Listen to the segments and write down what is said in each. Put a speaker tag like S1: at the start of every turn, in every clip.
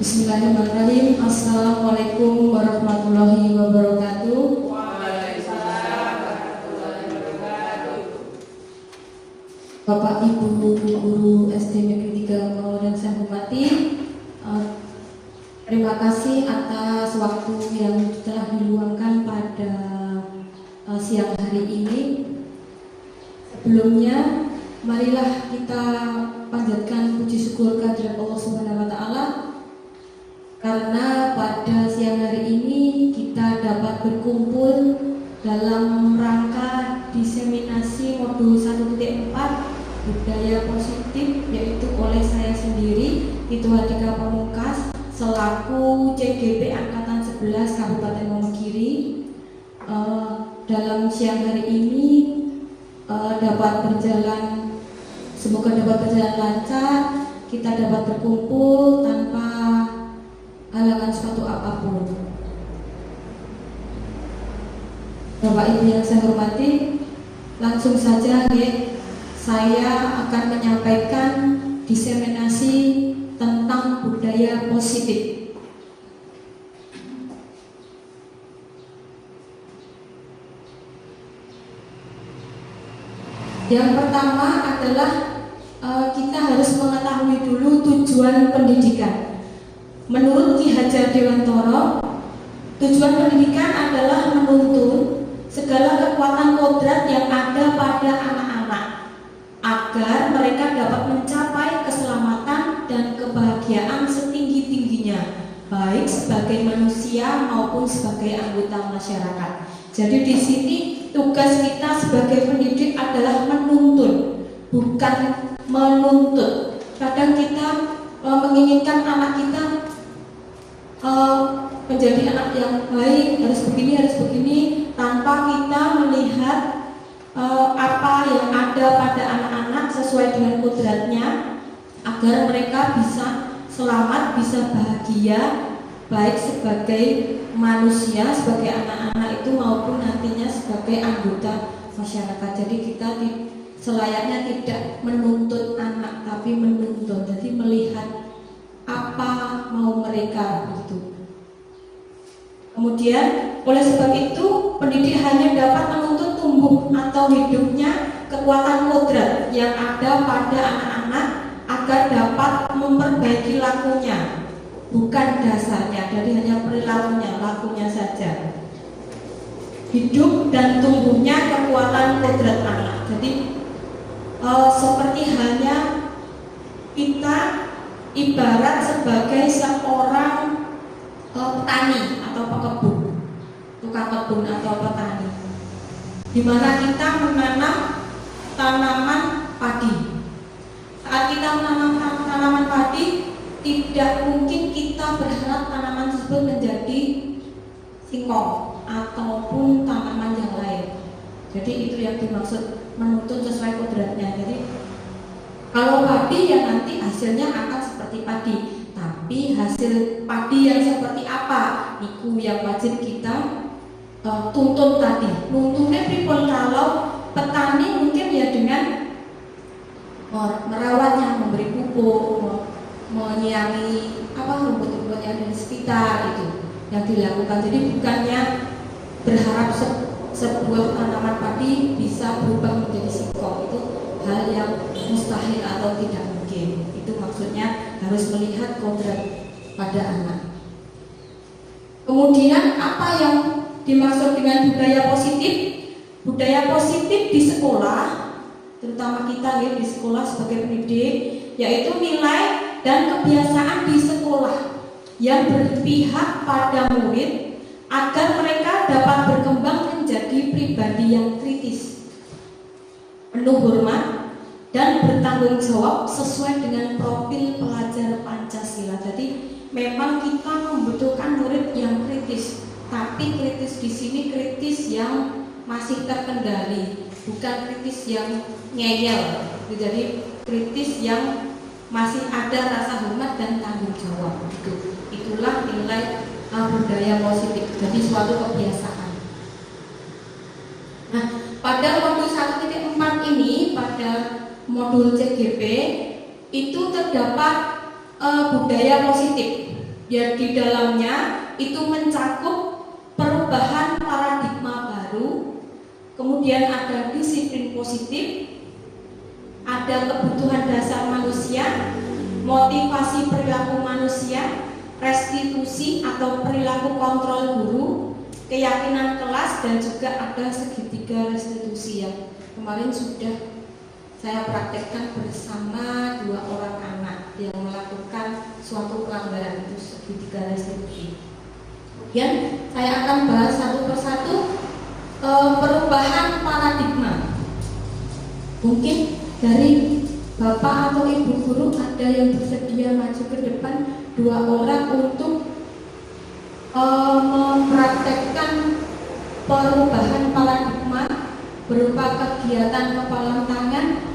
S1: Bismillahirrahmanirrahim. Assalamualaikum warahmatullahi wabarakatuh.
S2: Waalaikumsalam warahmatullahi wabarakatuh.
S1: Bapak Ibu guru SD Negeri 3 Mau dan saya hormati, terima kasih atas waktu yang telah diluangkan pada siang hari ini. Sebelumnya, marilah kita panjatkan puji syukur kehadirat Allah Subhanahu wa taala karena pada siang hari ini kita dapat berkumpul dalam rangka diseminasi modul 1.4 budaya positif, yaitu oleh saya sendiri Itu Hadika Pamungkas selaku CGP Angkatan 11 Kabupaten Wonogiri. Dalam siang hari ini dapat berjalan, semoga dapat berjalan lancar, kita dapat berkumpul tanpa halangan suatu apapun. Bapak Ibu yang saya hormati, langsung saja saya akan menyampaikan diseminasi tentang budaya positif. Yang pertama adalah kita harus mengetahui dulu tujuan pendidikan. Menurut Ki Hajar Dewantara, tujuan pendidikan adalah menuntun segala kekuatan kodrat yang ada pada anak-anak agar mereka dapat mencapai keselamatan dan kebahagiaan setinggi-tingginya, baik sebagai manusia maupun sebagai anggota masyarakat. Jadi di sini tugas kita sebagai pendidik adalah menuntun, bukan menuntut. Kadang kita menginginkan anak kita menjadi anak yang baik, harus begini, tanpa kita melihat apa yang ada pada anak-anak sesuai dengan kodratnya, agar mereka bisa selamat, bisa bahagia, baik sebagai manusia, sebagai anak-anak itu maupun nantinya sebagai anggota masyarakat. Jadi kita selayaknya tidak menuntut anak, tapi menuntun. Jadi melihat apa mau mereka begitu. Kemudian oleh sebab itu pendidik hanya dapat menuntut tumbuh atau hidupnya kekuatan kodrat yang ada pada anak-anak agar dapat memperbaiki lakunya, bukan dasarnya. Jadi hanya perilakunya, lakunya saja. Hidup dan tumbuhnya kekuatan kodrat anak. Jadi seperti hanya kita ibarat sebagai seorang petani atau pekebun, tukang kebun atau petani, di mana kita menanam tanaman padi. Saat kita menanam tanaman padi, tidak mungkin kita berharap tanaman tersebut menjadi singkong ataupun tanaman yang lain. Jadi itu yang dimaksud menuntun sesuai kodratnya. Jadi kalau padi ya nanti hasilnya akan seperti padi, tapi hasil padi yang seperti apa itu yang wajib kita tuntun tadi. Nuntunnya pripun kalau petani mungkin ya dengan merawatnya, memberi pupuk, menyiangi rumput-rumput yang ada di sekitar, itu yang dilakukan. Jadi bukannya berharap sebuah tanaman padi bisa berubah menjadi singkong, itu hal yang mustahil atau tidak mungkin. Itu maksudnya harus melihat kodrat pada anak. Kemudian apa yang dimaksud dengan budaya positif? Budaya positif di sekolah, terutama kita di sekolah sebagai pendidik, yaitu nilai dan kebiasaan di sekolah yang berpihak pada murid agar mereka dapat berkembang menjadi pribadi yang kritis, penuh hormat, dan bertanggung jawab sesuai dengan profil pelajar Pancasila. Jadi memang kita membutuhkan murid yang kritis, tapi kritis di sini kritis yang masih terkendali, bukan kritis yang ngeyel. Jadi kritis yang masih ada rasa hormat dan tanggung jawab. Itulah nilai budaya positif. Jadi suatu kebiasaan. Nah, pada modul 1.4 ini, pada modul CGP itu terdapat budaya positif. Ya, di dalamnya itu mencakup perubahan paradigma baru, kemudian ada disiplin positif, ada kebutuhan dasar manusia, motivasi perilaku manusia, restitusi atau perilaku kontrol guru, keyakinan kelas, dan juga ada segitiga restitusi yang kemarin sudah saya praktekkan bersama 2 orang anak yang melakukan suatu pelanggaran, itu segitiga restitusi. Kemudian saya akan bahas satu persatu perubahan paradigma. Mungkin dari Bapak atau Ibu guru ada yang bersedia maju ke depan, 2 orang untuk mempraktekkan perubahan paradigma berupa kegiatan kepalan tangan.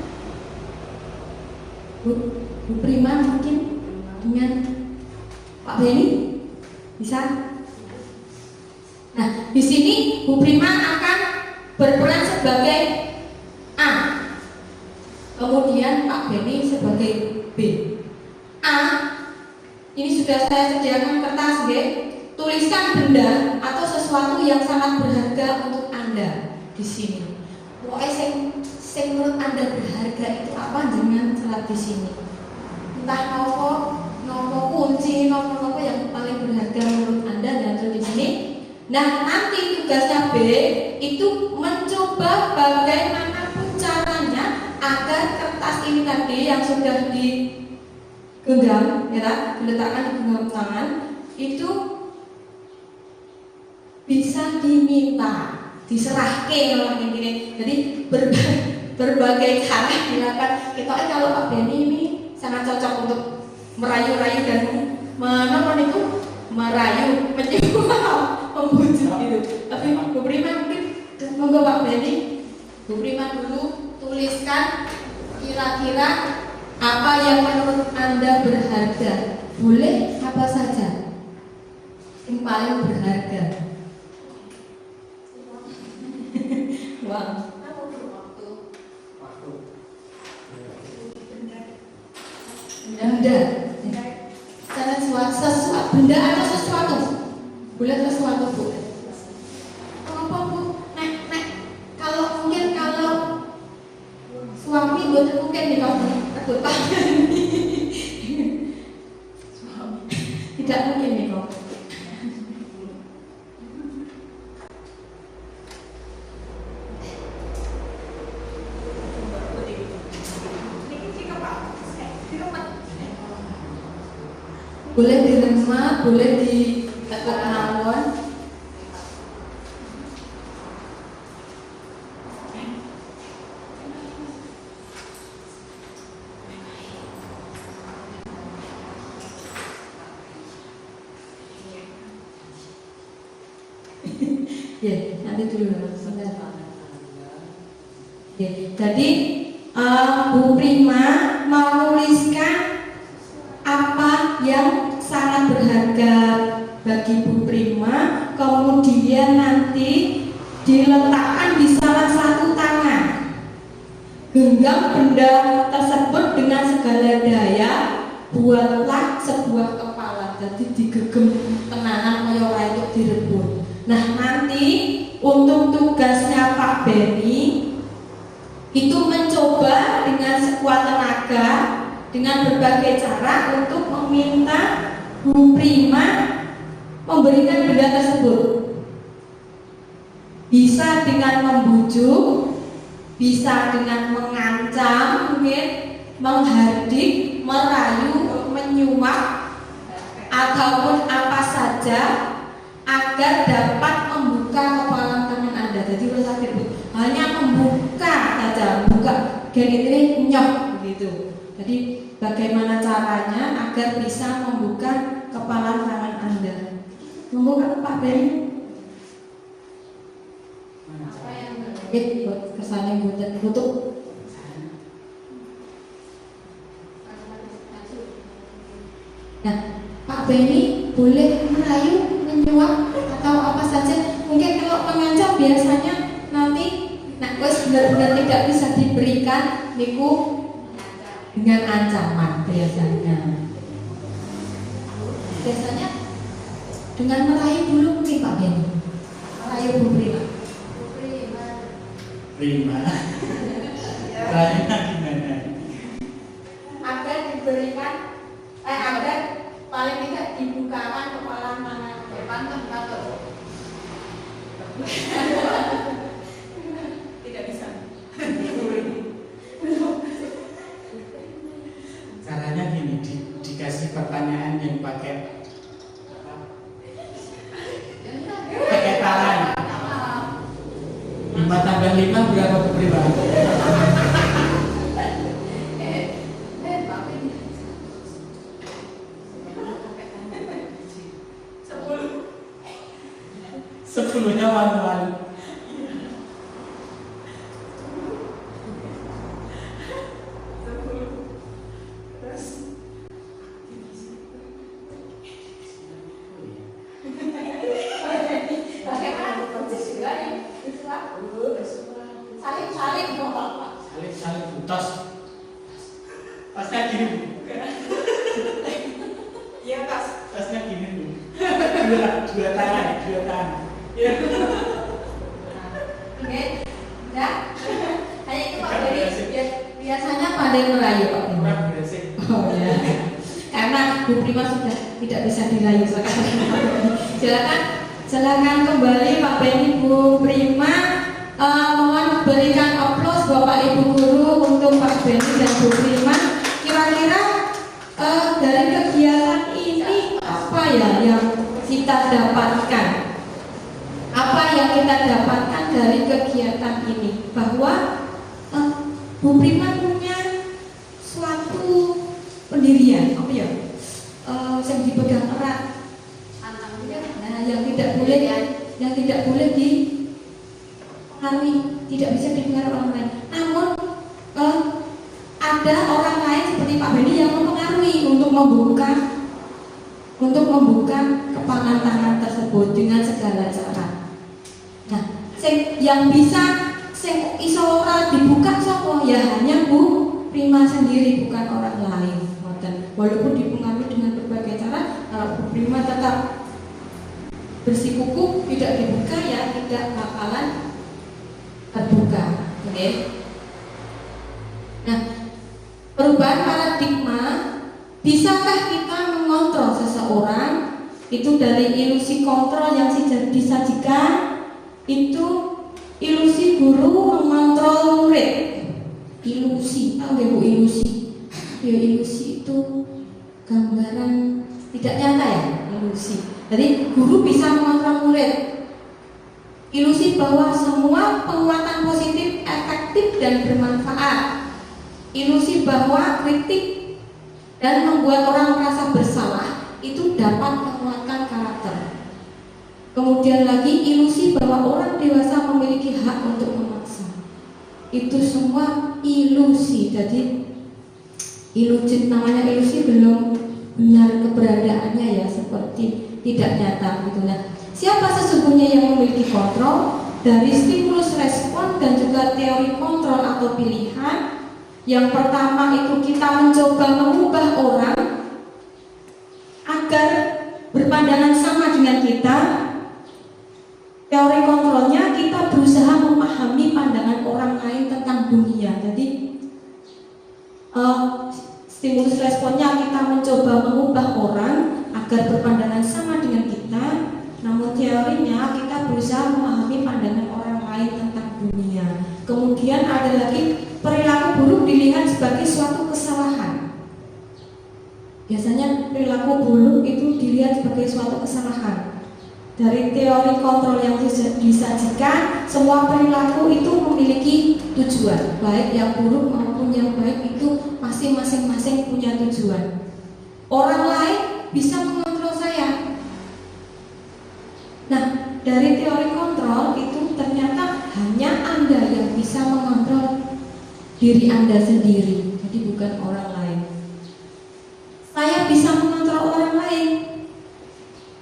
S1: Bu Prima mungkin dengan Pak Beni bisa. Nah, di sini Bu Prima akan berperan sebagai A, kemudian Pak Beni sebagai B. A, ini sudah saya sediakan kertas, tuliskan benda atau sesuatu yang sangat berharga untuk Anda di sini. Pokoknya sing menurut Anda berharga itu apa, jangan salah di sini. Entah nopo kunci, nopo yang paling berharga menurut Anda, dan di sini. Nah, nanti tugasnya B itu mencoba bagaimanapun caranya agar kertas ini tadi yang sudah digenggam, ya, diletakkan di genggam tangan itu bisa diminta, diserahke orang ini. Jadi berbagai cara dilakukan. Kita kalau Pak Beni ini sangat cocok untuk merayu-rayu dan merayu, menyuap, membujuk gitu. Tapi Bu Prima mungkin monggo Pak Beni, Bu Prima dulu tuliskan kira-kira apa yang menurut Anda berharga. Boleh apa saja yang paling berharga. Wow. Benda, sesuatu, benda atau sesuatu. Boleh sesuatu, Bu. Apa, Bu? Nek, kalau mungkin kalau suami buat mungkin di kamu takut suami tidak mungkin nih kok. Boleh diremat, boleh ditekuk mawon. Ya, nanti dulu sebentar. Ya, jadi Bu Prima mau menuliskan apa yang sangat berharga bagi Bu Prima, kemudian nanti diletakkan di salah satu tangan. Genggam benda tersebut dengan segala daya, buatlah sebuah kepala. Jadi digegem tenanan kaya ora itu direbut. Nah, nanti untuk tugasnya Pak Beni itu mencoba dengan sekuat tenaga, dengan berbagai cara untuk meminta Bu Prima memberikan benda tersebut. Bisa dengan membujuk, bisa dengan mengancam, mungkin menghardik, merayu, menyuap, ataupun apa saja agar dapat membuka kepala tangan Anda. Jadi hanya membuka saja, buka gen ini nyok begitu. Jadi bagaimana caranya agar bisa membuka kepala tangan Anda? Membuka Pak Beni. Buat kesannya butuh. Nah, Pak Beni boleh merayu, menyuap atau apa saja. Mungkin kalau mengancam biasanya nanti benar-benar tidak bisa diberikan niku dengan ancaman biasanya dengan merayu dulu mungkin Pak Ben. Merayu Bu Prima.
S3: Prima. Rayunya gimana?
S1: Agar diberikan, agar paling tidak dibukakan kepala tangan depan atau tidak bisa.
S3: Caranya gini, dikasih pertanyaan yang pakai tangan. 5 tambah 5 berapa Bu Prima? Sepuluhnya manual. Salib putus. Tasnya gini Bu.
S1: Iya tas.
S3: Tasnya gini Bu. Dua tangan. Ya.
S1: Oke, ya. Hanya itu Pak Beri. Biasanya pada merayu Pak Ben.
S3: Kurang beresik.
S1: Oh ya. Karena Bu Prima sudah tidak bisa dirayu sekarang. Silakan kembali Pak Beni, Bu Prima. Mohon berikan aplaus Bapak Ibu guru untuk Pak Beni dan Bu Prima. Kira-kira dari kegiatan ini apa ya yang kita dapatkan? Apa yang kita dapatkan dari kegiatan ini? Bahwa Bu Prima punya suatu pendirian, apa ya? Yang dipegang erat. Nah, yang tidak boleh dipengaruhi, tidak bisa dipengaruhi orang lain. Namun ada orang lain seperti Pak Beni yang mempengaruhi untuk membuka kepangan tangan tersebut dengan segala cara. Nah, yang bisa iso ora dibuka sapa ya hanya Bu Prima sendiri, bukan orang lain. Walaupun dipengaruhi dengan berbagai cara, kalau Bu Prima tetap bersikukuh tidak dibuka ya tidak bakalan terbuka. Oke. Nah, perubahan paradigma, bisakah kita mengontrol seseorang? Itu dari ilusi kontrol yang disajikan, itu ilusi guru mengontrol murid. Ilusi, tahu nggak Bu ilusi? Ya ilusi itu gambaran tidak nyata ya, ilusi. Jadi guru bisa mengontrol murid. Ilusi bahwa semua penguatan positif efektif dan bermanfaat. Ilusi bahwa kritik dan membuat orang merasa bersalah itu dapat menguatkan karakter. Kemudian lagi ilusi bahwa orang dewasa memiliki hak untuk memaksa. Itu semua ilusi. Jadi ilusi, namanya ilusi belum benar keberadaannya ya, seperti tidak nyata gitu. Nah, siapa sesungguhnya yang memiliki kontrol? Dari stimulus respon dan juga teori kontrol atau pilihan. Yang pertama itu kita mencoba mengubah orang agar berpandangan sama dengan kita. Teori kontrolnya kita berusaha memahami pandangan orang lain tentang dunia. Jadi stimulus responnya kita mencoba mengubah orang agar berpandangan sama dengan kita. Namun teorinya kita berusaha memahami pandangan orang lain tentang dunia. Kemudian ada lagi perilaku buruk dilihat sebagai suatu kesalahan. Biasanya perilaku buruk itu dilihat sebagai suatu kesalahan. Dari teori kontrol yang disajikan, semua perilaku itu memiliki tujuan, baik yang buruk maupun yang baik itu masing-masing punya tujuan. Orang lain bisa mengontrol saya. Nah, dari teori kontrol itu ternyata hanya Anda yang bisa mengontrol diri Anda sendiri, jadi bukan orang lain. Saya bisa mengontrol orang lain,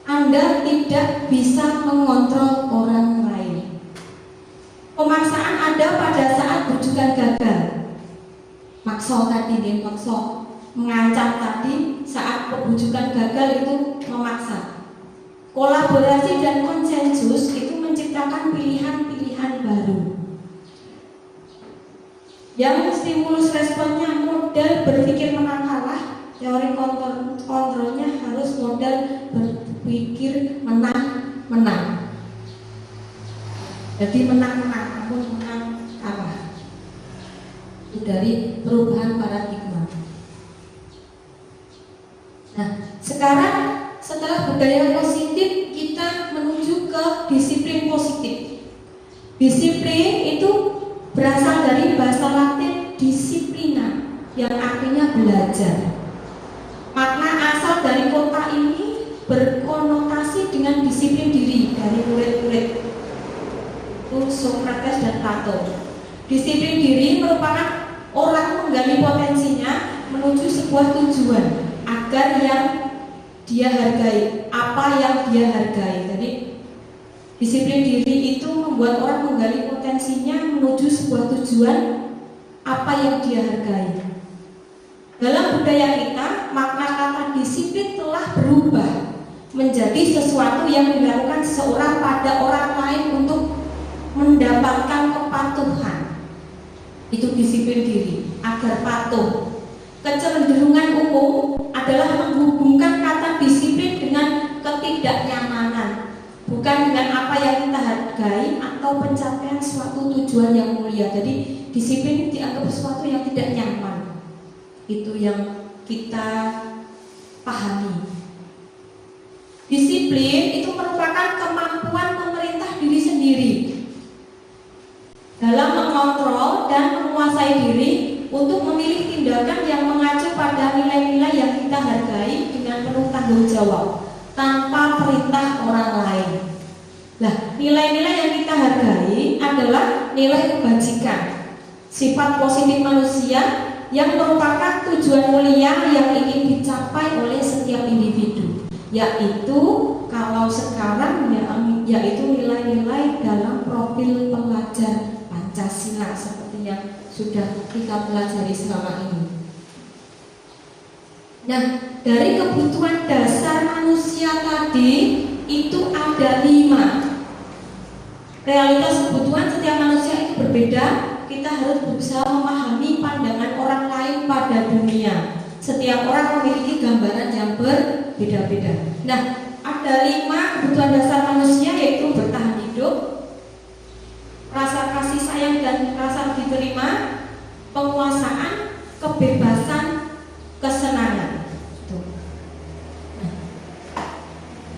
S1: Anda tidak bisa mengontrol orang lain. Pemaksaan ada pada saat bujukan gagal. Makso tadi, makso mengancam tadi, saat pembujukan gagal itu memaksa. Kolaborasi dan konsensus itu menciptakan pilihan-pilihan baru. Yang stimulus responnya model berpikir menang kalah, teori kontrolnya harus model berpikir menang. Jadi menang-menang, namun menang kalah. Itu dari perubahan paradigma. Nah, sekarang setelah budaya positif, kita menuju ke disiplin positif. Disiplin itu berasal dari bahasa Latin disiplina, yang artinya belajar. Makna asal dari kata ini berkonotasi dengan disiplin diri dari murid-murid itu Socrates dan Plato. Disiplin diri merupakan orang menggali potensinya menuju sebuah tujuan agar yang dia hargai, apa yang dia hargai. Jadi disiplin diri itu membuat orang menggali potensinya menuju sebuah tujuan apa yang dia hargai. Dalam budaya kita, makna kata disiplin telah berubah menjadi sesuatu yang dilakukan seorang pada orang lain untuk mendapatkan kepatuhan. Itu disiplin diri, agar patuh. Kecenderungan umum adalah menghubungkan kata disiplin dengan ketidaknyamanan, bukan dengan apa yang kita hargai atau pencapaian suatu tujuan yang mulia. Jadi disiplin dianggap sesuatu yang tidak nyaman. Itu yang kita pahami. Disiplin itu merupakan kemampuan pemerintah diri sendiri dalam mengontrol dan menguasai diri untuk memilih tindakan yang mengacu pada nilai-nilai yang kita hargai dengan penuh tanggung jawab tanpa perintah orang lain. Nah, nilai-nilai yang kita hargai adalah nilai kebajikan, sifat positif manusia yang merupakan tujuan mulia yang ingin dicapai oleh setiap individu, yaitu kalau sekarang yaitu nilai-nilai dalam profil pelajar Pancasila seperti yang sudah kita pelajari selama ini. Nah, dari kebutuhan dasar manusia tadi itu ada 5. Realitas kebutuhan setiap manusia itu berbeda. Kita harus berusaha memahami pandangan orang lain pada dunia. Setiap orang memiliki gambaran yang berbeda-beda. Nah, ada 5 kebutuhan dasar manusia, yaitu bertahan hidup, rasa kasih sayang dan rasa diterima, penguasaan, kebebasan, kesenangan. Nah,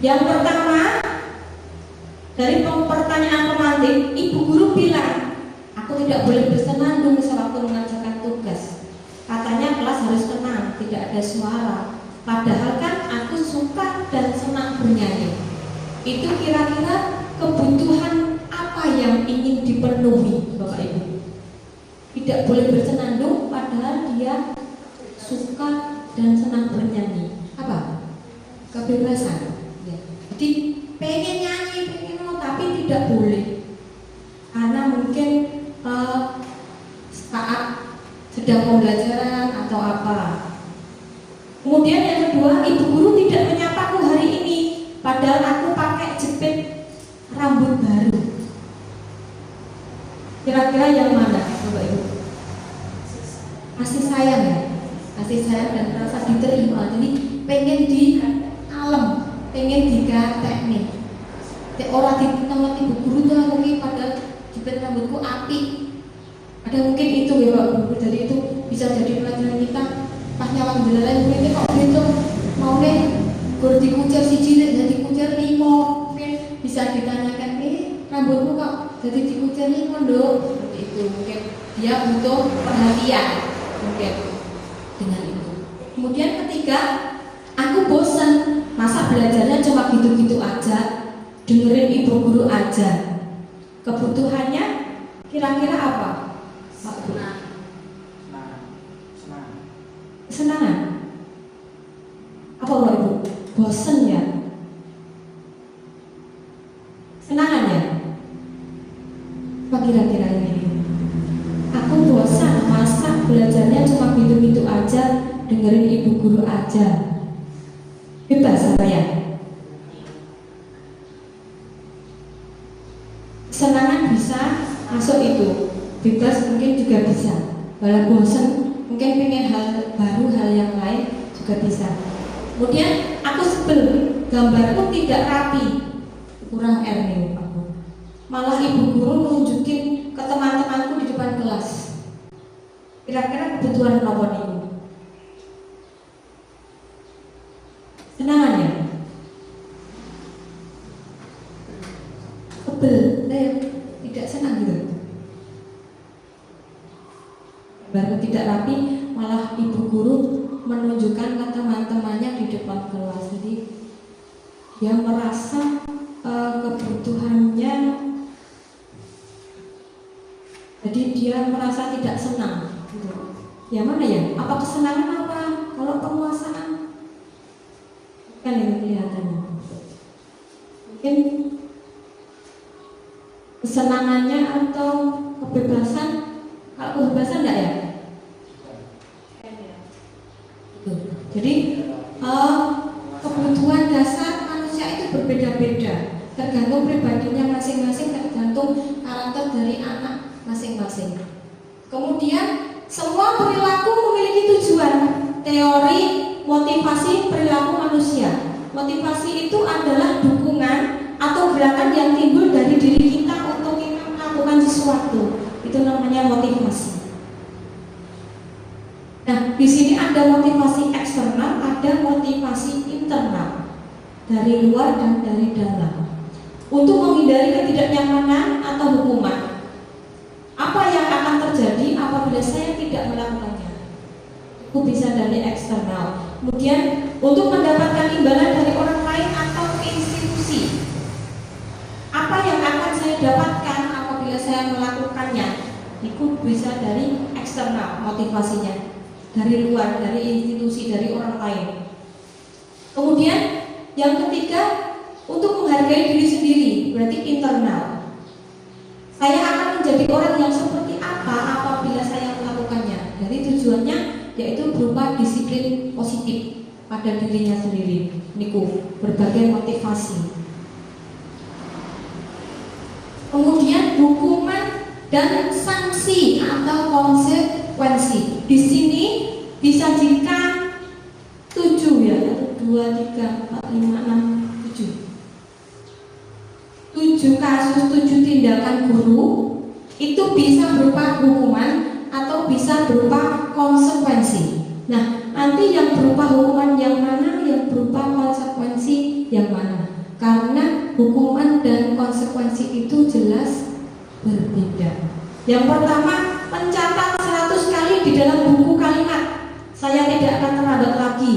S1: yang pertama dari pertanyaan pemantik, ibu guru bilang, aku tidak boleh bersenandung sewaktu mengerjakan tugas. Katanya kelas harus tenang, tidak ada suara. Padahal kan aku suka dan senang bernyanyi. Itu kira-kira kebutuhan apa yang ingin dipenuhi, Bapak Ibu? Tidak boleh bersenandung padahal dia suka dan senang bernyanyi. Apa? Kebebasan. Ya. Jadi pengen nyanyi, pengen mau, tapi tidak boleh karena mungkin saat sedang pembelajaran atau apa. Kemudian yang kedua, ibu guru tidak menyapaku hari ini padahal aku pakai jepit rambut baru. Kira-kira yang mana, Bapak Ibu? Kasih sayang ya, kasih sayang dan rasa diterima. Jadi pengen di kalem, pengen digatek nih. Orang ditolak ibu guru tuh mungkin padahal jepit rambutku api. Ada mungkin itu ya Bapak Ibu. Jadi itu bisa jadi pelajaran kita. Pas nyawang beneran ini kok gitu mau nih guru dikucer siji jadi dikucer 5. Mungkin bisa ditanyakan, rambutmu kok jadi dikucer 5 Dok? Seperti itu mungkin dia butuh perhatian mungkin dengan itu. Kemudian ketiga, aku bosan, masa belajarnya cuma gitu-gitu aja, dengerin ibu guru aja. Kebutuhannya kira-kira apa? Kesenangan. Apa Bapak Ibu? Bosan ya? Senangan ya? Apa kira-kira ini? Aku bosan, masa belajarnya cuma gitu-gitu aja, dengerin ibu guru aja. Bebas apa ya? Kesenangan bisa masuk itu, bebas mungkin juga bisa. Kalau bosan mungkin pengen hal baru, hal yang lain juga bisa. Kemudian aku sebel, gambarku tidak rapi, kurang R nih aku. Malah ibu guru nunjukin ke teman-temanku di depan kelas. Kira-kira kebutuhan apa nih? Senangannya? Sebel, tidak senang gitu. Baru tidak rapi, malah ibu guru menunjukkan ke teman-temannya di depan kelas. Jadi dia merasa kebutuhannya, jadi dia merasa tidak senang gitu. Ya mana ya? Apa kesenangan apa? Kalau penguasaan kan ini kelihatannya. Mungkin kesenangannya atau kebebasan. Kalau kebebasan enggak ya? Jadi kebutuhan dasar manusia itu berbeda-beda, tergantung pribadinya masing-masing, tergantung karakter dari anak masing-masing. Kemudian semua perilaku memiliki tujuan. Teori motivasi perilaku manusia. Motivasi itu adalah dukungan atau gerakan yang timbul dari diri kita untuk kita melakukan sesuatu. Itu namanya motivasi. Nah, di sini ada motivasi eksternal, ada motivasi internal, dari luar dan dari dalam. Untuk menghindari ketidaknyamanan atau hukuman, apa yang akan terjadi apabila saya tidak melakukannya? Itu bisa dari eksternal. Kemudian untuk mendapatkan imbalan dari orang lain atau institusi, apa yang akan saya dapatkan apabila saya melakukannya? Itu bisa dari eksternal motivasinya, dari luar, dari institusi, dari orang lain. Kemudian yang ketiga, untuk menghargai diri sendiri, berarti internal. Saya akan menjadi orang yang seperti apa apabila saya melakukannya. Jadi tujuannya yaitu berupa disiplin positif pada dirinya sendiri. Niku berbagai motivasi. Kemudian hukuman dan sanksi atau konsekuensi. Di sini disajikan 7 ya, 1, 2, 3, 4, 5, 6, 7. 7 kasus, 7 tindakan guru itu bisa berupa hukuman atau bisa berupa konsekuensi. Nah, nanti yang berupa hukuman yang mana, yang berupa konsekuensi yang mana? Karena hukuman dan konsekuensi itu jelas berbeda. Yang pertama, mencatat 100 kali di dalam buku kalimat, saya tidak akan terlambat lagi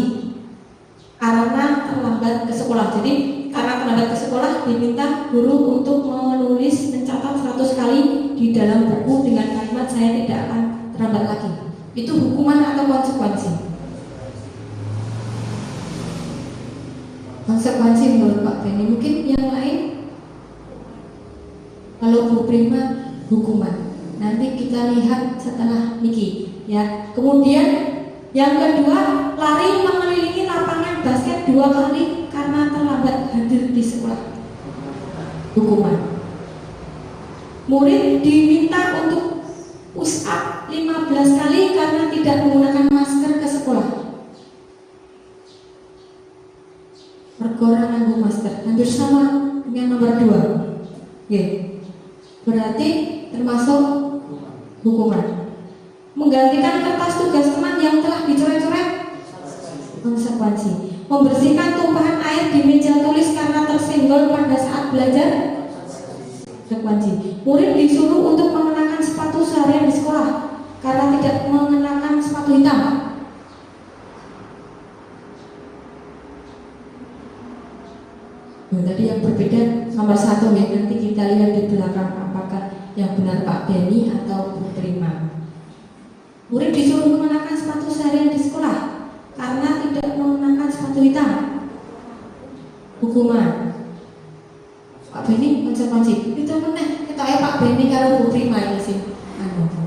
S1: karena terlambat ke sekolah. Jadi karena terlambat ke sekolah diminta guru untuk menulis, mencatat 100 kali di dalam buku dengan kalimat saya tidak akan terlambat lagi. Itu hukuman atau konsekuensi? Konsekuensi menurut Pak Beni. Mungkin yang lain? Kalau Bu Prima hukuman. Nanti kita lihat setelah niki ya. Kemudian yang kedua, lari mengelilingi lapangan basket 2 kali karena terlambat hadir di sekolah. Hukuman. Murid diminta untuk push up 15 kali karena tidak menggunakan masker ke sekolah. Perkara nganggo masker, hampir sama dengan nomor 2. Ya. Berarti termasuk hukuman. Menggantikan kertas tugas teman yang telah dicoret-coret, konsekuensi. Membersihkan tumpahan air di meja tulis karena tersenggol pada saat belajar, konsekuensi. Murid disuruh untuk mengenakan sepatu seharian di sekolah karena tidak mengenakan sepatu hitam. Nah, tadi yang berbeda nomor 1 ya, nanti kita lihat di belakang apakah yang benar Pak Beni atau Bu Prima. Murid disuruh mengenakan sepatu seharian di sekolah karena tidak mengenakan sepatu hitam. Hukuman. Pak Beni konsekuensi. Itu meneh kita Pak Beni karo Bu Prima ini sih.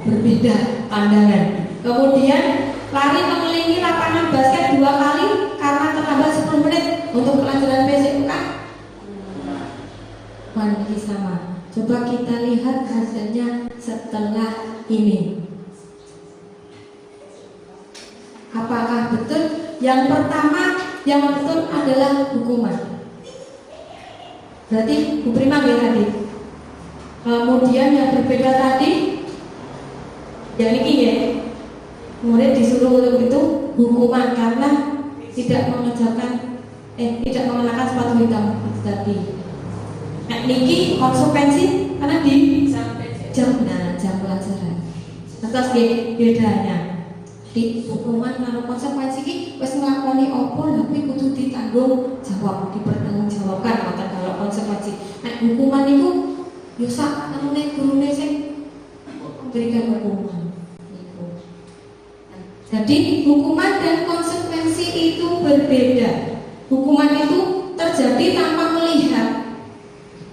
S1: Berbeda pandangan. Kemudian lari mengelilingi lapangan basket 2 kali karena terlambat 10 menit untuk pelajaran basic bukan? Ini sama. Coba kita lihat hasilnya setelah ini. Apakah betul? Yang pertama yang betul adalah hukuman. Berarti Bu Prima ya tadi. Kemudian yang berbeda tadi, yang ini ya, murid disuruh untuk itu hukuman karena tidak tidak mengenakan sepatu hitam itu tadi. Nah, niki konsekuensi karena di jam pelajaran. Atas bedanya. Di hukuman karo konsekuensi iki wis nglakoni apa lha kuwi kudu ditanggung jawab, dipertanggungjawabkan maka kalau konsekuensi. Nah, hukuman itu yo sak anune gurune sing memberikan hukuman. Jadi hukuman dan konsekuensi itu berbeda. Hukuman itu terjadi tanpa melihat,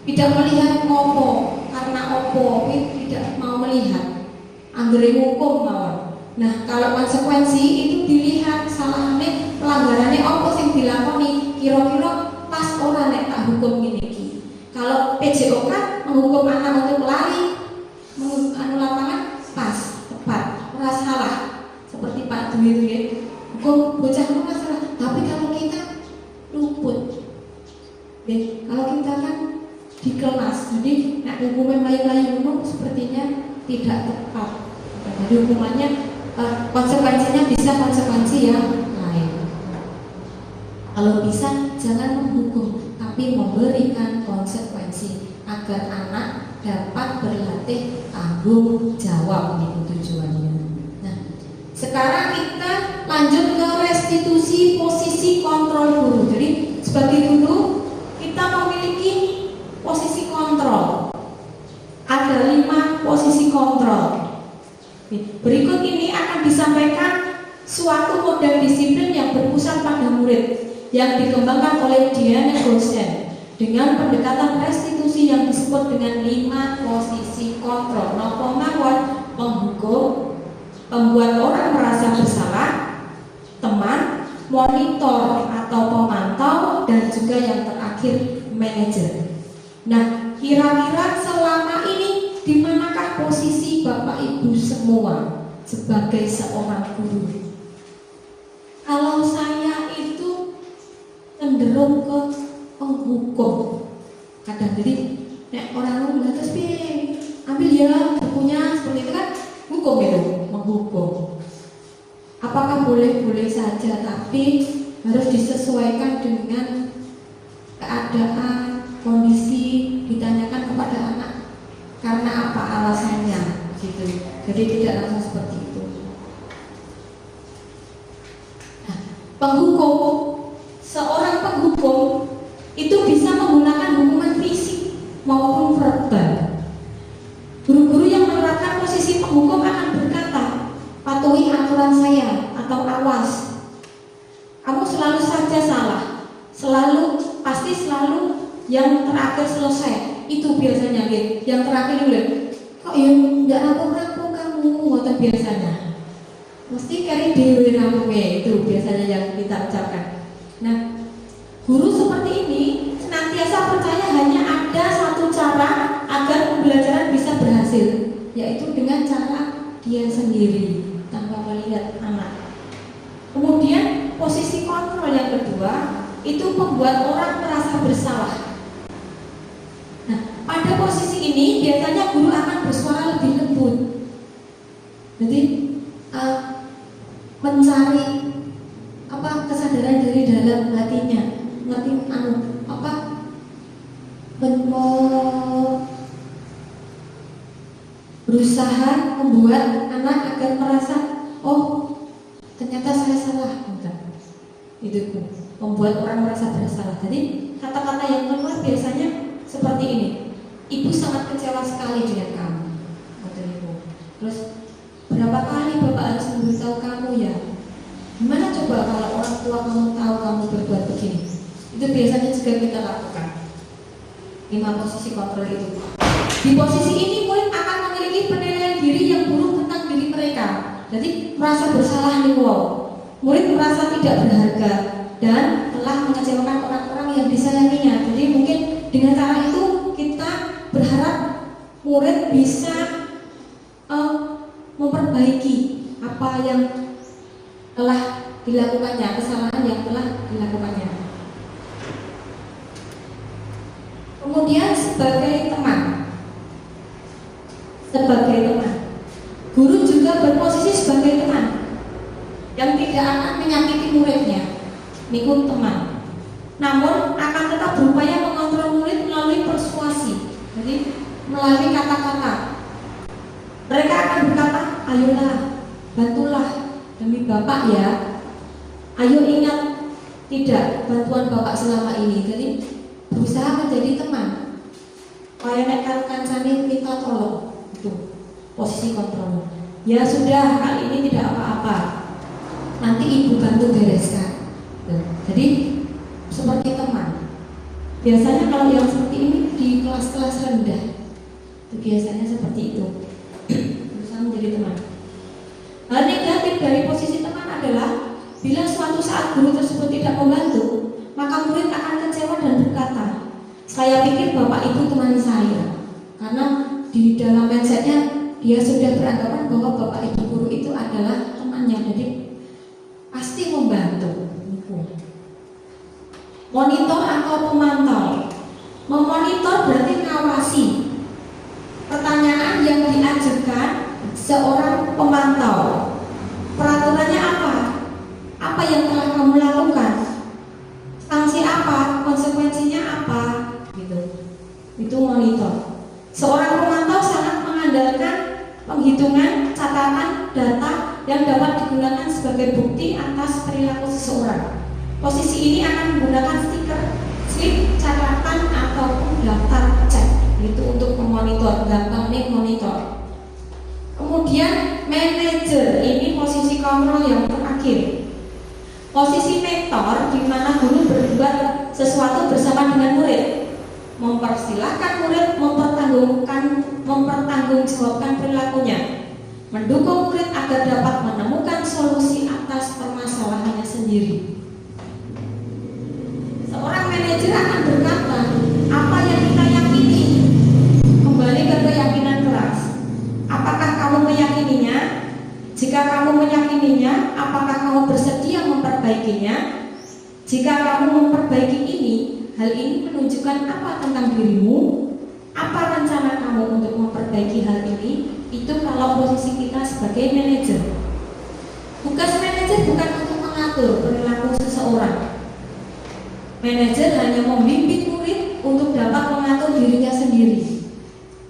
S1: tidak melihat opo, karena opo, tidak mau melihat. Anggere hukum mawon. Nah, kalau konsekuensi itu dilihat salahnya, pelanggarannya opo sing dilakoni, kira-kira pas ora nek tak hukum ngene iki. Kalau PJOK menghukum anak untuk lari, anu lapangan pas, tepat, ora salah. Seperti Pak Dwi itu ya, hukum bocah itu masalah. Tapi kalau kita luput, kalau kita kan di kelas, jadi hukumnya melayu-layu sepertinya tidak tepat. Jadi hukumannya konsekuensinya bisa konsekuensi yang lain. Kalau bisa jangan menghukum, tapi memberikan konsekuensi agar anak dapat berlatih tanggung jawab, itu tujuannya. Sekarang kita lanjut ke restitusi posisi kontrol guru. Jadi sebagai guru kita memiliki posisi kontrol. Ada 5 posisi kontrol. Berikut ini akan disampaikan suatu model disiplin yang berpusat pada murid yang dikembangkan oleh Diana Gosen dengan pendekatan restitusi yang disebut dengan 5 posisi kontrol. Napa mawon? Penghukum, membuat orang merasa bersalah, teman, monitor atau pemantau, dan juga yang terakhir manajer. Nah, kira-kira selama ini di manakah posisi Bapak Ibu semua sebagai seorang guru? Kalau saya itu cenderung ke penghukum. Kadang jadi orang ngomong terus ambil ya bukunya seperti itu kan, hukum itu, menghukum. Apakah boleh-boleh saja, tapi harus disesuaikan dengan keadaan, kondisi, ditanyakan kepada anak karena apa alasannya, gitu. Jadi tidak langsung seperti itu. Nah, penghukum, seorang penghukum itu bisa menggunakan hukuman fisik maupun verbal. Guru-guru yang menerapkan posisi penghukum akan berkata, patuhi aturan saya atau awas. Kamu selalu saja salah, pasti selalu yang terakhir selesai. Itu biasanya gitu. Yang terakhir dulu. Kok ya nggak rampung-rampung kamu, atau biasanya. Mesti kari dewe rampungnya, itu biasanya yang kita ucapkan. Nah, guru seperti ini senantiasa percaya hanya ada satu cara agar pembelajaran bisa berhasil, yaitu dengan cara dia sendiri tanpa melihat anak. Kemudian posisi kontrol yang kedua itu membuat orang merasa bersalah. Nah, pada posisi ini biasanya guru akan bersuara lebih lembut. Jadi mencari kesadaran dari dalam hatinya, berusaha membuat anak agar merasa, oh ternyata saya salah, itu membuat orang merasa bersalah. Jadi kata-kata yang keluar biasanya seperti ini, ibu sangat kecewa sekali dengan kamu, kata ibu. Terus berapa kali bapak harus memberitahu kamu ya? Gimana coba kalau orang tua kamu tahu kamu berbuat begini? Itu biasanya juga kita lakukan. 5 posisi kontrol itu. Di posisi ini murid akan memiliki penilaian diri yang buruk tentang diri mereka. Jadi merasa bersalah nih, murid merasa tidak berharga dan telah mengecewakan orang-orang yang disayanginya. Jadi mungkin dengan cara itu kita berharap murid bisa memperbaiki apa yang telah dilakukannya, kesalahan yang telah dilakukannya. Kemudian sebagai teman, guru juga berposisi sebagai teman yang tidak akan menyakiti muridnya, niku teman. Namun akan tetap berupaya mengontrol murid melalui persuasi, jadi melalui kata-kata. Mereka akan berkata, ayolah, bantulah demi Bapak ya. Ayo ingat tidak bantuan Bapak selama ini. Jadi berusaha menjadi teman. Kayak nek karo kancane minta tolong, itu posisi kontrol. Ya sudah, kali ini tidak apa-apa. Nanti ibu bantu bereskan. Jadi seperti teman. Biasanya kalau yang seperti ini di kelas-kelas rendah, itu biasanya seperti itu. Berusaha menjadi teman. Hal negatif dari posisi teman adalah bila suatu saat guru tersebut tidak membantu, maka murid akan kecewa dan berkata, saya pikir Bapak Ibu teman saya. Karena di dalam mindsetnya dia sudah beranggapan bahwa Bapak Ibu guru itu adalah temannya, jadi pasti membantu. Monitor atau pemantau. Memonitor berarti ngawasi. Pertanyaan yang diajukan seorang pemantau. Peraturannya apa? Apa yang telah kamu lakukan? Sanksi apa? Konsekuensinya apa? Gitu. Itu monitor. Seorang pemantau sangat mengandalkan penghitungan, catatan, data yang dapat digunakan sebagai bukti atas perilaku seseorang. Posisi ini akan menggunakan stiker, slip, catatan ataupun daftar cek. Itu untuk memonitor, gampangnya monitor. Kemudian manajer, ini posisi kontrol yang terakhir. Posisi mentor di mana guru berbuat sesuatu bersama dengan murid, mempersilahkan murid mempertanggungjawabkan perilakunya, mendukung murid agar dapat menemukan solusi atas permasalahannya sendiri. Seorang manajer akan berkata, apa yang kita yakini, kembali ke keyakinan keras. Apakah kamu meyakininya? Jika kamu meyakininya, apakah kamu bersedia memperbaikinya? Jika kamu memperbaiki ini, hal ini menunjukkan apa tentang dirimu? Apa rencana kamu untuk memperbaiki hal ini? Itu kalau posisi kita sebagai manajer. Tugas manajer bukan untuk mengatur perilaku seseorang. Manajer hanya membimbing murid untuk dapat mengatur dirinya sendiri.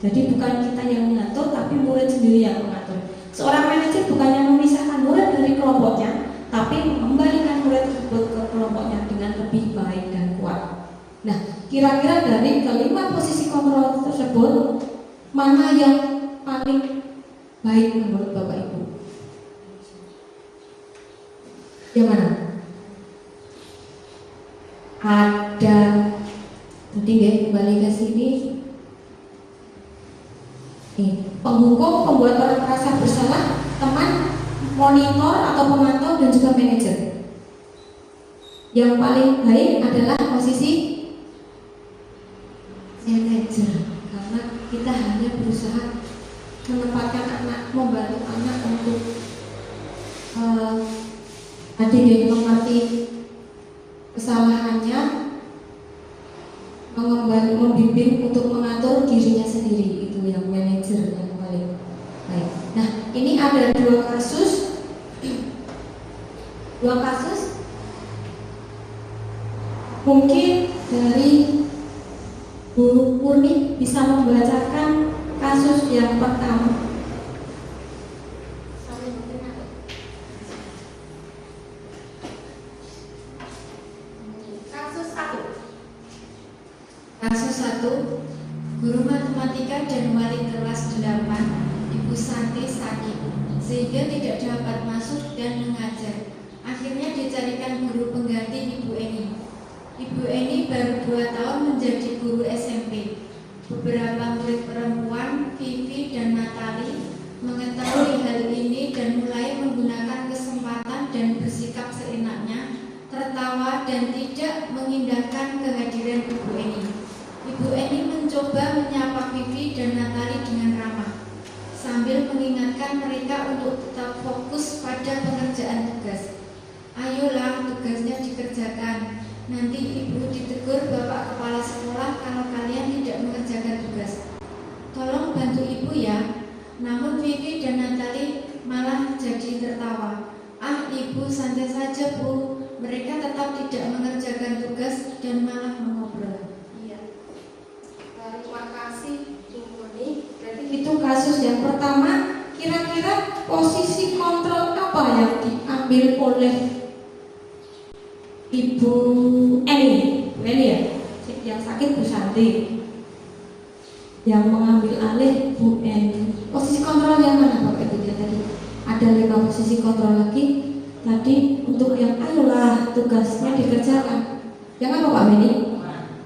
S1: Jadi bukan kita yang mengatur, tapi murid sendiri yang mengatur. Seorang manajer bukannya memisahkan murid dari kelompoknya, tapi mengembalikan murid tersebut ke kelompoknya dengan lebih baik dan kuat. Nah, kira-kira dari kelima posisi kontrol tersebut, mana yang paling baik menurut Bapak Ibu? Yang mana? Ada, nanti ya kembali ke sini. Penghukum, pembuat orang merasa bersalah, teman, monitor atau pemantau, dan juga manajer. Yang paling baik adalah posisi manajer, karena kita hanya berusaha menempatkan anak, membantu anak untuk adik mengerti kesalahannya, membimbing untuk mengatur dirinya sendiri. Itu yang manajer yang paling baik. Nah, ini ada dua kasus mungkin dari Bu Murni bisa membacakan kasus yang pertama.
S4: Kasus 1, guru matematika dan wali kelas 8, Ibu Santi sakit sehingga tidak dapat masuk dan mengajar. Akhirnya dicarikan guru pengganti Ibu Eni. Ibu Eni baru 2 tahun menjadi guru SMP. Beberapa murid perempuan, Vivi dan Natali, mengetahui hal ini dan mulai menggunakan kesempatan dan bersikap seenaknya, tertawa dan tidak mengindahkan kehadiran Ibu Eni. Ibu Eni mencoba menyapa Vivi dan Natali ya. Namun Vivi dan Natali malah jadi tertawa. Ah ibu, santai saja bu. Mereka tetap tidak mengerjakan tugas dan malah mengobrol.
S1: Iya. Terima kasih Bu Moni. Berarti itu kasus yang pertama. Kira-kira posisi kontrol apa yang diambil oleh Ibu Eni? Bu Eni ya? Yang sakit Bu Santi. Yang mengambil alih Bu Eni. Posisi kontrol yang mana Bapak Ibu tadi? Ada 5 posisi kontrol lagi. Tadi untuk yang ayolah tugasnya dikerjakan. Yang apa Pak Beni?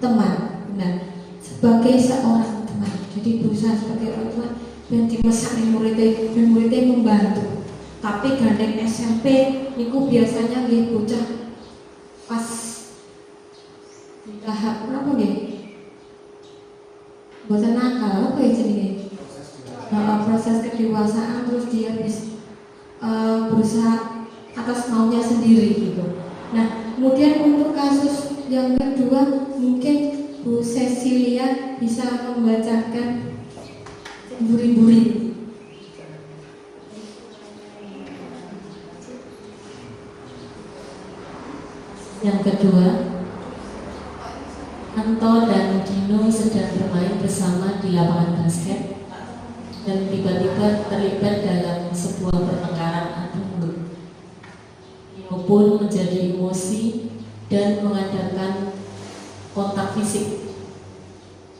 S1: Teman. Benar. Sebagai seorang teman. Jadi berusaha sebagai orang tua dan dimesakni muridnya dan muridnya membantu. Tapi gandeng SMP niku biasanya nggih bocah pas di tahap apa nggih? Boten nakal apa ya jenenge? Proses kedewasaan, terus dia bisa berusaha atas maunya sendiri gitu. Nah, kemudian untuk kasus yang kedua mungkin Bu Cecilia bisa membacakan buri-buri.
S5: Yang kedua, Anto dan Dino sedang bermain bersama di lapangan basket dan tiba-tiba terlibat dalam sebuah pertengkaran adu mulut. Dino pun menjadi emosi dan mengadakan kontak fisik,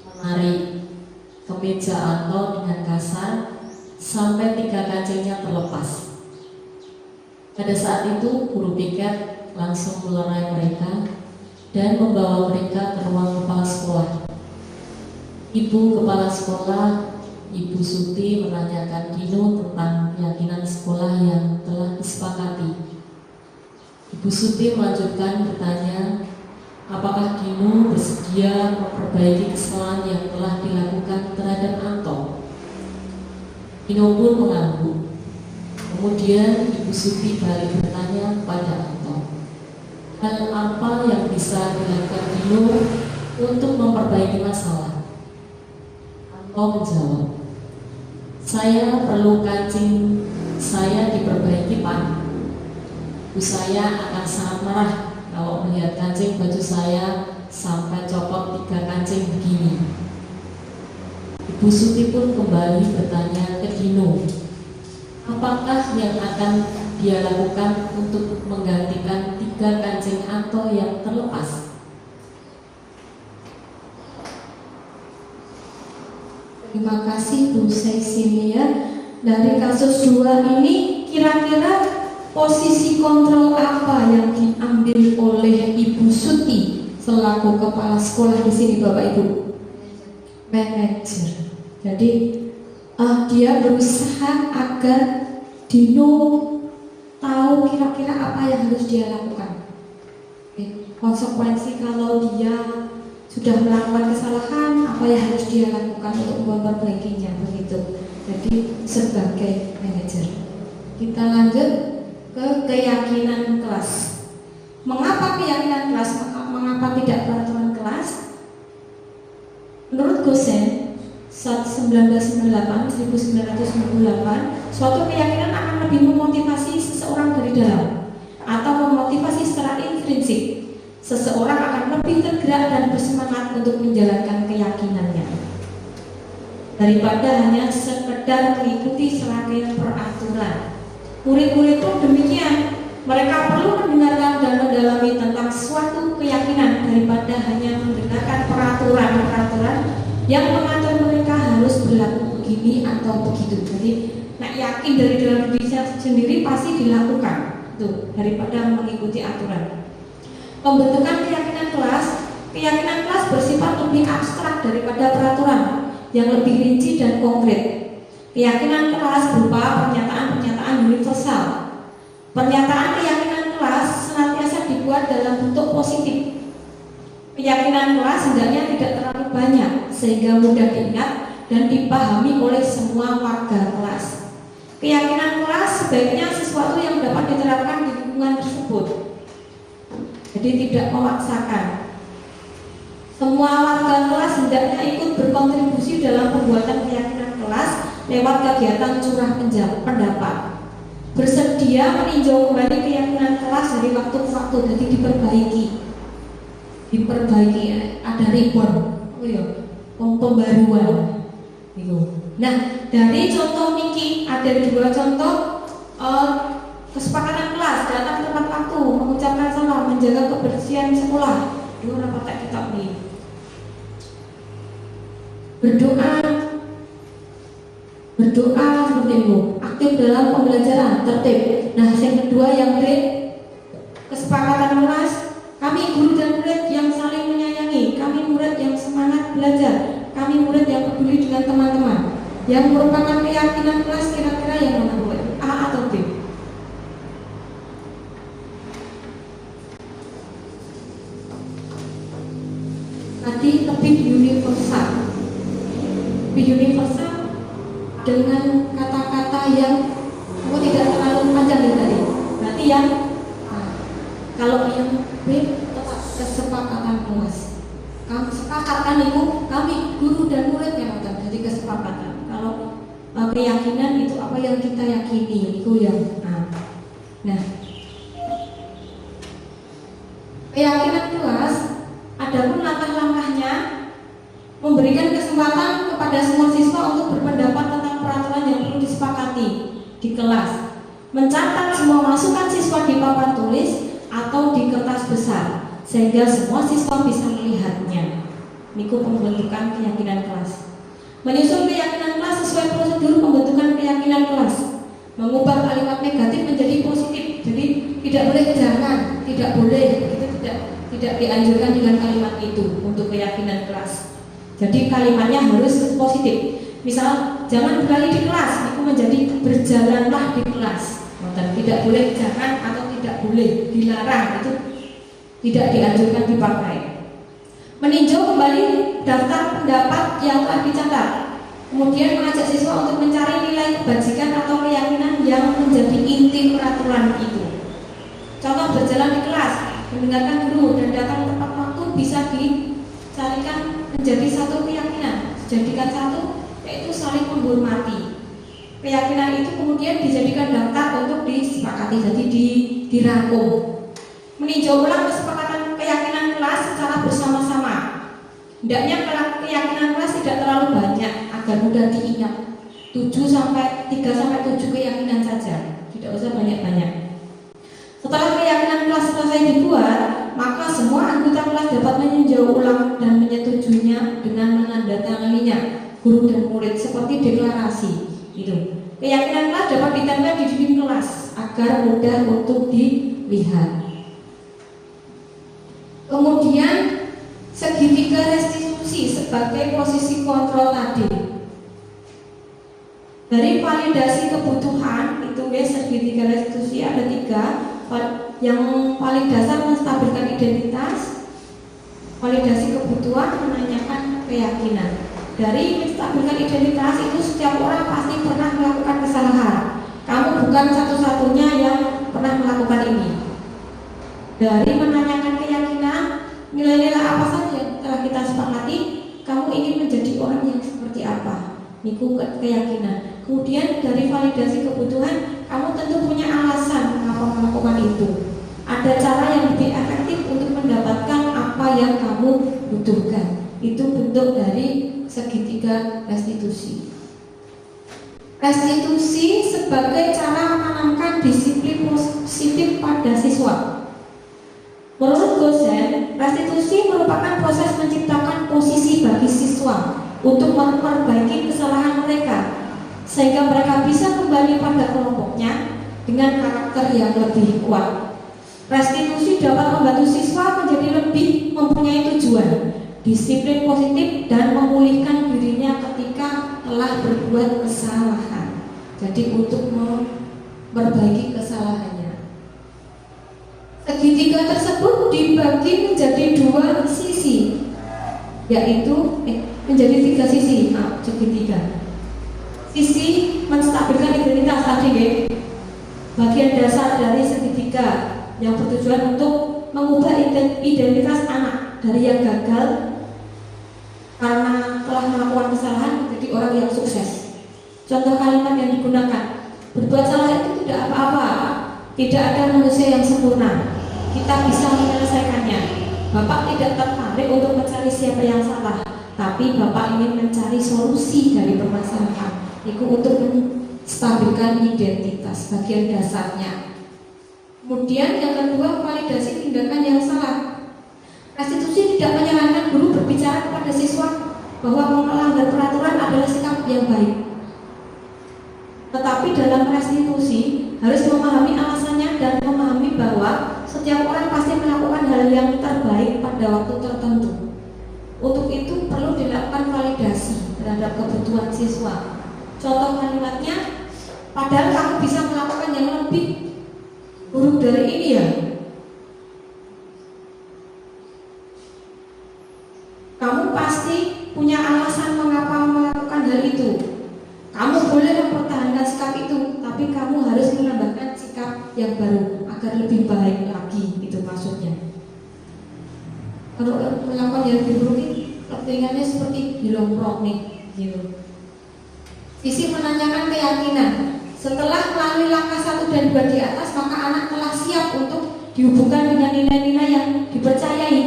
S5: menarik kemeja Anto dengan kasar sampai 3 kancingnya terlepas. Pada saat itu guru piket langsung melerai mereka dan membawa mereka ke ruang kepala sekolah. Ibu kepala sekolah, Ibu Suti, menanyakan Dino tentang keyakinan sekolah yang telah disepakati. Ibu Suti melanjutkan bertanya, apakah Dino bersedia memperbaiki kesalahan yang telah dilakukan terhadap Anto? Dino pun mengangguk. Kemudian Ibu Suti balik bertanya kepada Anto, hal apa yang bisa dilakukan Dino untuk memperbaiki masalah? Anto menjawab, saya perlu kancing saya diperbaiki Pak. Ibu saya akan sangat marah kalau melihat kancing baju saya sampai copot 3 kancing begini. Ibu Suti pun kembali bertanya ke Dino, apakah yang akan dia lakukan untuk menggantikan 3 kancing Anto yang terlepas?
S1: Terima kasih Bu Cecilia. Dari kasus 2 ini kira-kira posisi kontrol apa yang diambil oleh Ibu Suti selaku kepala sekolah di sini Bapak Ibu? Manajer. Jadi dia berusaha agar Dino tahu kira-kira apa yang harus dia lakukan. Konsekuensi kalau dia sudah melakukan kesalahan, apa yang harus dia lakukan untuk memperbaikinya, begitu. Jadi sebagai manajer. Kita lanjut ke keyakinan kelas. Mengapa keyakinan kelas? Mengapa tidak peraturan kelas? Menurut Gosen 1998, suatu keyakinan akan lebih memotivasi seseorang dari dalam atau memotivasi secara intrinsik. Seseorang akan lebih tergerak dan bersemangat untuk menjalankan keyakinannya daripada hanya sekedar mengikuti serangkaian peraturan. Murid-murid pun demikian. Mereka perlu mendengarkan dan mendalami tentang suatu keyakinan daripada hanya mendengarkan peraturan-peraturan yang mengatur mereka harus berlaku begini atau begitu. Jadi, nak yakin dari dalam diri sendiri pasti dilakukan, tuh, daripada mengikuti aturan. Pembentukan keyakinan kelas bersifat lebih abstrak daripada peraturan yang lebih rinci dan konkret. Keyakinan kelas berupa pernyataan-pernyataan universal. Pernyataan keyakinan kelas senantiasa dibuat dalam bentuk positif. Keyakinan kelas hendaknya tidak terlalu banyak sehingga mudah diingat dan dipahami oleh semua warga kelas. Keyakinan kelas sebaiknya sesuatu yang dapat diterapkan di lingkungan tersebut. Jadi tidak memaksakan. Semua warga kelas hendaknya ikut berkontribusi dalam pembuatan keyakinan kelas lewat kegiatan curah pendapat. Bersedia meninjau kembali keyakinan kelas dari waktu ke waktu, jadi diperbaiki, ada reform, pembaruan. Nah, dari contoh niki ada 2 contoh kesepakatan kelas, datang tepat waktu, mengucapkan salam, menjaga kebersihan sekolah. 2 rapat kitab ini. Berdoa seperti itu, aktif dalam pembelajaran, tertib. Nah, yang kedua yang kesepakatan kelas, kami guru dan murid yang saling menyayangi, kami murid yang semangat belajar, kami murid yang peduli dengan teman-teman. Yang merupakan keyakinan kelas kira-kira yang mana Bu? A atau B? Tadi lebih universal. Lebih universal dengan kata-kata yang tidak terlalu panjang tadi. Berarti yang kalau yang B tetap kesepakatan kelas. Kami sepakatkan itu kami guru dan murid yang ada, jadi kesepakatan. Kalau keyakinan itu apa yang kita yakini itu yang nah keyakinan kelas adapun langkah-langkahnya memberikan kesempatan kepada semua siswa untuk berpendapat tentang peraturan yang perlu disepakati di kelas, mencatat semua masukan siswa di papan tulis atau di kertas besar sehingga semua siswa bisa melihatnya. Niku pembentukan keyakinan kelas. Menyusun keyakinan kelas sesuai prosedur pembentukan keyakinan kelas. Mengubah kalimat negatif menjadi positif. Jadi tidak boleh jangan, tidak boleh, itu tidak dianjurkan dengan kalimat itu untuk keyakinan kelas. Jadi kalimatnya harus positif. Misal jangan berlari di kelas, itu menjadi berjalanlah di kelas. Tidak boleh jangan atau tidak boleh dilarang, itu tidak dianjurkan dipakai. Meninjau kembali daftar pendapat yang telah dicatat, kemudian mengajak siswa untuk mencari nilai kebajikan atau keyakinan yang menjadi inti peraturan itu. Contoh berjalan di kelas, mendengarkan guru dan datang tepat waktu bisa dicarikan menjadi satu keyakinan, dijadikan satu, yaitu saling menghormati. Keyakinan itu kemudian dijadikan daftar untuk disepakati, jadi dirangkum. Meninjau ulang kesepakatan keyakinan kelas secara bersama-sama. Hendaknya keyakinan kelas tidak terlalu banyak agar mudah diingat. 3 sampai 7 keyakinan saja, tidak usah banyak-banyak. Setelah keyakinan kelas selesai dibuat, maka semua anggota kelas dapat meninjau ulang dan menyetujuinya dengan menandatanganinya guru dan murid seperti deklarasi. Itu. Keyakinan kelas dapat ditempel di dinding kelas agar mudah untuk dilihat. Kemudian segitiga restitusi sebagai posisi kontrol tadi. Dari validasi kebutuhan itu segitiga restitusi ada 3. Yang paling dasar menstabilkan identitas, validasi kebutuhan, menanyakan keyakinan. Dari menstabilkan identitas itu setiap orang pasti pernah melakukan kesalahan. Kamu bukan satu-satunya yang pernah melakukan ini. Dari menanyakan keyakinan, nilai-nilai apa saja yang telah kita sepakati, kamu ingin menjadi orang yang seperti apa? Niku keyakinan. Kemudian dari validasi kebutuhan, kamu tentu punya alasan mengapa melakukan itu. Ada cara yang lebih efektif untuk mendapatkan apa yang kamu butuhkan. Itu bentuk dari segitiga restitusi. Restitusi sebagai cara menanamkan disiplin positif pada siswa. Menurut Gosen, restitusi merupakan proses menciptakan posisi bagi siswa untuk memperbaiki kesalahan mereka, sehingga mereka bisa kembali pada kelompoknya dengan karakter yang lebih kuat. Restitusi dapat membantu siswa menjadi lebih mempunyai tujuan, disiplin positif, dan memulihkan dirinya ketika telah berbuat kesalahan. Jadi untuk memperbaiki kesalahannya. Segitiga tersebut dibagi menjadi 2 sisi, yaitu menjadi 3 sisi. Segitiga. Sisi menstabilkan identitas tadi, bagian dasar dari segitiga yang bertujuan untuk mengubah identitas anak dari yang gagal karena telah melakukan kesalahan menjadi orang yang sukses. Contoh kalimat yang digunakan, berbuat salah itu tidak apa-apa, tidak ada manusia yang sempurna, kita bisa menyelesaikannya. Bapak tidak tertarik untuk mencari siapa yang salah, tapi Bapak ingin mencari solusi dari permasalahan itu untuk menstabilkan identitas, bagian dasarnya. Kemudian yang kedua, validasi tindakan yang salah. Restitusi tidak menyarankan guru berbicara kepada siswa bahwa melanggar peraturan adalah sikap yang baik. Tetapi dalam restitusi harus memahami alasannya dan memahami bahwa setiap orang pasti melakukan hal yang terbaik pada waktu tertentu. Untuk itu perlu dilakukan validasi terhadap kebutuhan siswa. Contoh kalimatnya, padahal kamu bisa melakukan yang lebih buruk dari ini ya. Kamu pasti punya alasan mengapa melakukan hal itu. Kamu boleh mempertahankan sikap itu, tapi kamu harus menambahkan sikap yang baru agar lebih baik lagi. Itu maksudnya. Kalau melakukan yang lebih buruk, kepentingannya seperti dilomprok nih, gitu. Visi menanyakan keyakinan. Setelah melalui langkah 1 dan 2 di atas, maka anak telah siap untuk dihubungkan dengan nilai-nilai yang dipercayai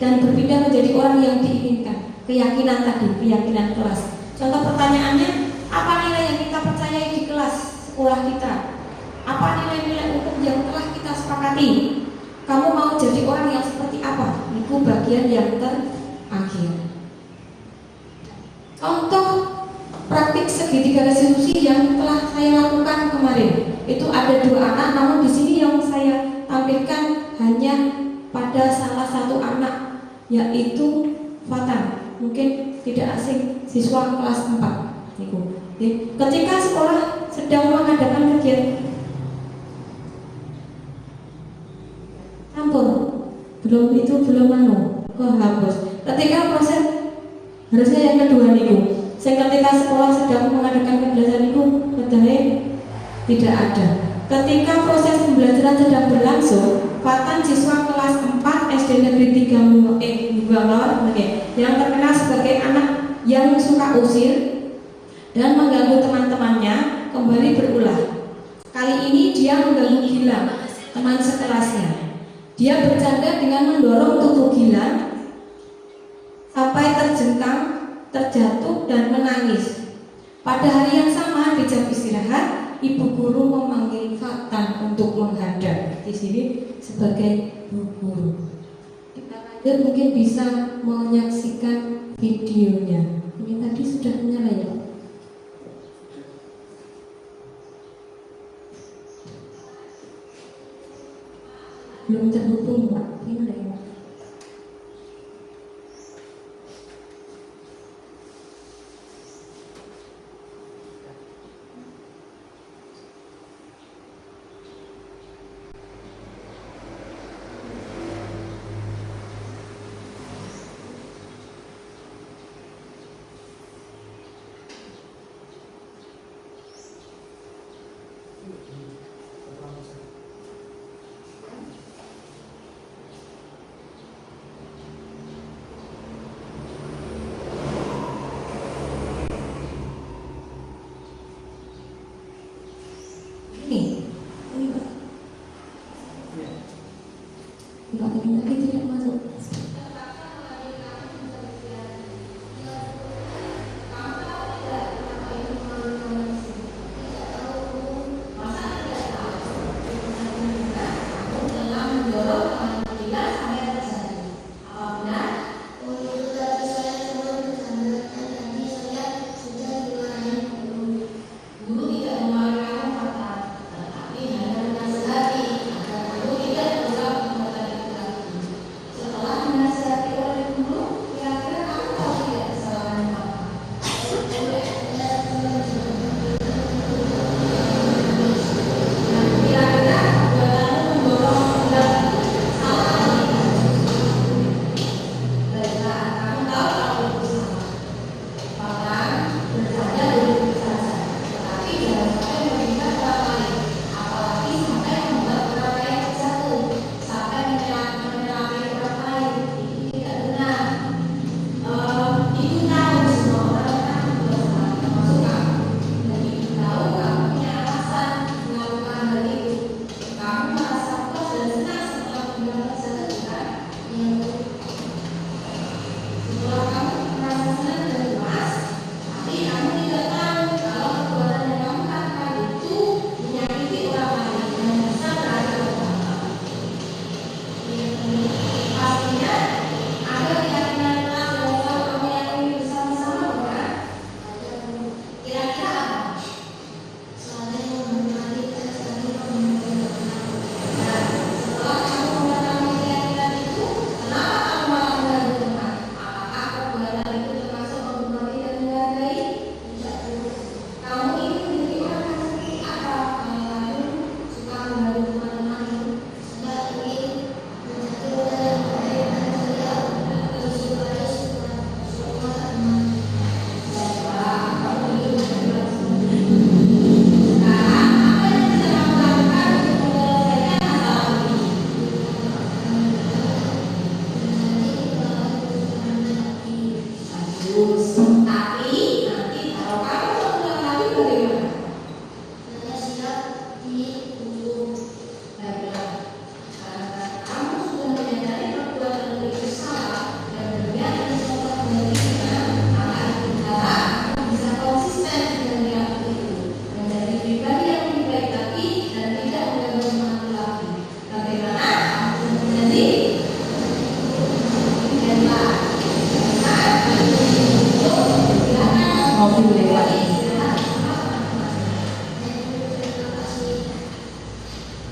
S1: dan berpindah menjadi orang yang diinginkan. Keyakinan tadi, keyakinan kelas. Contoh pertanyaannya, apa nilai yang kita percayai di kelas sekolah kita? Apa nilai-nilai hukum yang telah kita sepakati? Kamu mau jadi orang yang seperti apa? Itu bagian yang terakhir. Contoh praktik segitiga restitusi yang telah saya lakukan kemarin. Itu ada 2 anak, namun di sini yang saya tampilkan hanya pada salah satu anak, yaitu Fatan. Mungkin tidak asing, siswa kelas 4. Ketika sekolah sedang mengadakan kegiatan campur, belum hapus. Ketika proses harusnya yang kedua niku. Ketika sekolah sedang mengadakan pembelajaran niku, tidak ada. Ketika proses pembelajaran sedang berlangsung, Fatan siswa kelas 4 SD Negeri 3 Bangor yang terkenal sebagai anak yang suka usir dan mengganggu teman-temannya kembali berulah. Kali ini dia mengganggu Gilang, teman sekelasnya. Dia bercanda dengan mendorong tubuh Gilang sampai terjengkang, terjatuh dan menangis. Pada hari yang sama di jam istirahat, ibu guru memanggil Fatan untuk menghadap. Di sini sebagai ibu guru. Kita lanjut, mungkin bisa menyaksikan videonya. Ini tadi sudah menyala ya. Belum terhubung Pak, gimana ya?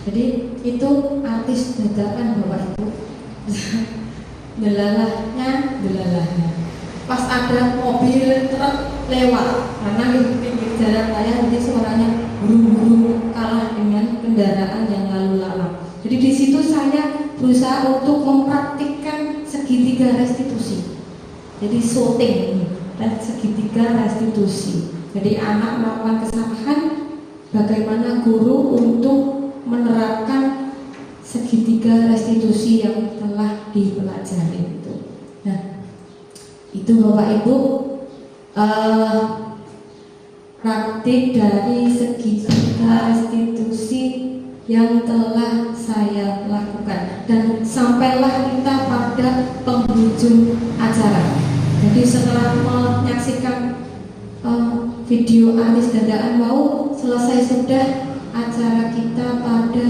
S6: Jadi itu artis dadakan Bapak Ibu. Delalahnya. Pas ada mobil truk lewat, karena di pinggir jalan raya nanti suaranya buru-buru kalah dengan kendaraan yang lalu lalang. Jadi di situ saya berusaha untuk mempraktikkan segitiga restitusi. Jadi syuting dan segitiga restitusi. Jadi anak melakukan kesalahan, bagaimana guru untuk menerapkan segitiga restitusi yang telah dipelajari itu. Nah, itu Bapak Ibu praktik dari segitiga restitusi yang telah saya lakukan, dan sampailah kita pada penghujung acara. Jadi setelah menyaksikan video artis dadaan mau selesai sudah acara kita pada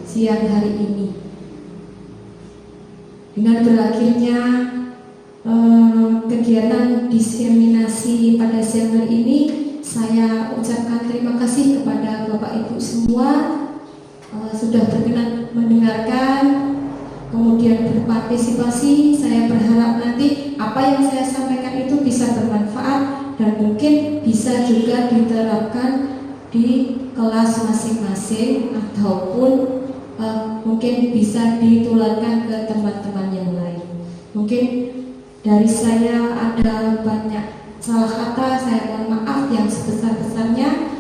S6: siang hari ini. Dengan berakhirnya kegiatan diseminasi pada siang hari ini, saya ucapkan terima kasih kepada Bapak Ibu semua sudah berkenan mendengarkan, kemudian berpartisipasi. Saya berharap nanti apa yang saya sampaikan itu bisa bermanfaat dan mungkin bisa juga diterapkan di kelas masing-masing ataupun mungkin bisa ditularkan ke teman-teman yang lain. Mungkin dari saya ada banyak salah kata, saya mohon maaf yang sebesar-besarnya.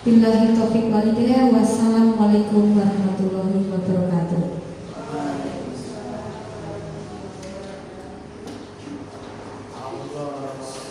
S6: Billahi taufiq wal hidayah. Wassalamualaikum warahmatullahi wabarakatuh.
S3: Allah